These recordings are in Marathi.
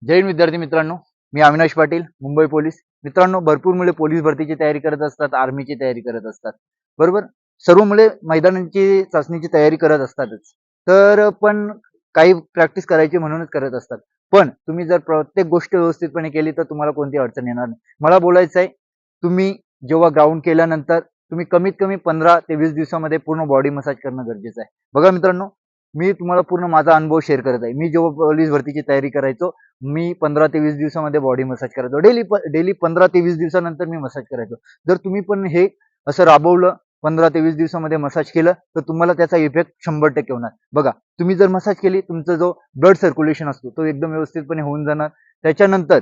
जय हिंद विद्यार्थी मित्रांनो, मी अविनाश पाटील, मुंबई पोलीस. मित्रांनो, भरपूर मुले पोलीस भरतीची तयारी करत असतात, आर्मीची तयारी करत असतात, बरोबर. सर्व मुले मैदानाची चाचणीची तयारी करत असतातच. तर पण काही प्रॅक्टिस करायची म्हणूनच करत असतात. पण तुम्ही जर प्रत्येक गोष्ट व्यवस्थितपणे केली तर तुम्हाला कोणती अडचण येणार नाही. मला बोलायचं आहे, तुम्ही जेव्हा ग्राउंड केल्यानंतर तुम्ही कमीत कमी 15 ते 20 दिवसामध्ये पूर्ण बॉडी मसाज करणं गरजेचं आहे. बघा मित्रांनो, मी तुम्हाला पूर्ण माझा अनुभव शेअर करत आहे. मी जेव्हा पोलीस भरतीची तयारी करायचो, मी 15 ते 20 दिवसामध्ये बॉडी मसाज करायचो. डेली 15 ते 20 दिवसानंतर मी मसाज करायचो. जर तुम्ही पण हे असं राबवलं, 15 ते 20 दिवसामध्ये मसाज केलं, तर तुम्हाला त्याचा इफेक्ट 100% होणार. बघा, तुम्ही जर मसाज केली, तुमचा जो ब्लड सर्क्युलेशन असतो तो एकदम व्यवस्थितपणे होऊन जाणार. त्याच्यानंतर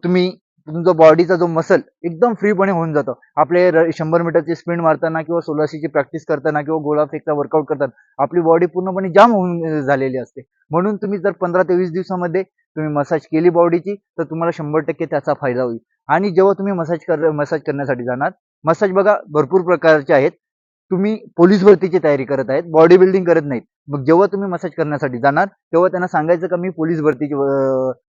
तुम्ही तुमचा बॉडीचा जो मसल एकदम फ्रीपणे होऊन जातो. आपले 100 मीटरची स्प्रिंट मारताना किंवा 1600ची प्रॅक्टिस करताना किंवा गोळाफेकचा वर्कआउट करताना आपली बॉडी पूर्णपणे जाम होऊन झालेली असते. म्हणून तुम्ही जर 15 ते 20 दिवसामध्ये तुम्ही मसाज केली बॉडीची, तर तुम्हाला 100% त्याचा फायदा होईल. आणि जेव्हा तुम्ही मसाज करण्यासाठी जाणार, मसाज बघा भरपूर प्रकारचे आहेत. तुम्ही पोलीस भरतीची तयारी करत आहेत, बॉडी बिल्डिंग करत नाहीत. मग जेव्हा तुम्ही मसाज करण्यासाठी जाणार, तेव्हा त्यांना सांगायचं का मी पोलीस भरतीची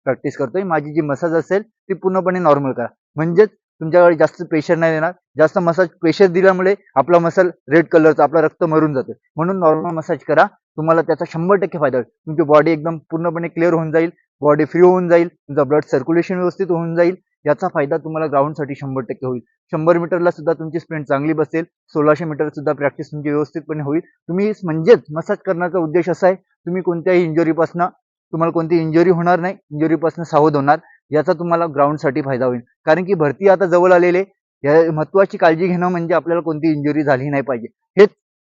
प्रॅक्टिस करतोय. माझी जी मसाज असेल ती पूर्णपणे नॉर्मल करा. म्हणजेच तुमच्याकडे जास्त प्रेशर नाही देणार. जास्त मसाज प्रेशर दिल्यामुळे आपला मसल रेड कलरचा आपला रक्त मरून जातो. म्हणून नॉर्मल मसाज करा. तुम्हाला त्याचा 100% फायदा होईल. तुमची बॉडी एकदम पूर्णपणे क्लिअर होऊन जाईल, बॉडी फ्री होऊन जाईल, तुमचा ब्लड सर्क्युलेशन व्यवस्थित होऊन जाईल. याचा फायदा तुम्हाला ग्राउंडसाठी 100% होईल. 100 मीटरला सुद्धा तुमची स्प्रिंट चांगली बसेल. 1600 मीटर सुद्धा प्रॅक्टिस तुमची व्यवस्थितपणे होईल. तुम्ही म्हणजेच मसाज करण्याचा उद्देश असा आहे, तुम्ही कोणत्याही इंजुरीपासून तुम्हाला कोणती इंजुरी होणार नाही, इंजुरीपासून सावध होणार. याचा तुम्हाला ग्राउंडसाठी फायदा होईल. कारण की भरती आता जवळ आलेली आहे. या महत्त्वाची काळजी घेणं म्हणजे आपल्याला कोणती इंजुरी झाली नाही पाहिजे. हेच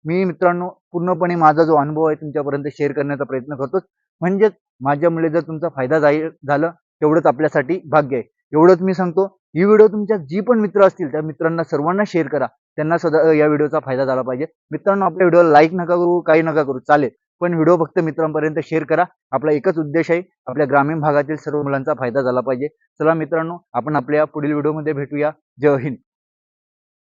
मी मित्रांनो पूर्णपणे माझा जो अनुभव आहे तुमच्यापर्यंत शेअर करण्याचा प्रयत्न करतोच. म्हणजेच माझ्यामुळे जर तुमचा फायदा झाला तेवढंच आपल्यासाठी भाग्य आहे. एवढंच मी सांगतो. ही व्हिडिओ तुमच्या जी पण मित्र असतील त्या मित्रांना सर्वांना शेअर करा. त्यांना सुद्धा या व्हिडिओचा फायदा झाला पाहिजे. मित्रांनो, आपल्या व्हिडिओला लाईक नका करू, काही नका करू, चालेल. पण व्हिडिओ फक्त मित्रांपर्यंत शेअर करा. आपला एकच उद्देश आहे, आपल्या ग्रामीण भागातील सर्व मुलांचा फायदा झाला पाहिजे. चला मित्रांनो, आपण आपल्या पुढील व्हिडिओमध्ये भेटूया. जय हिंद.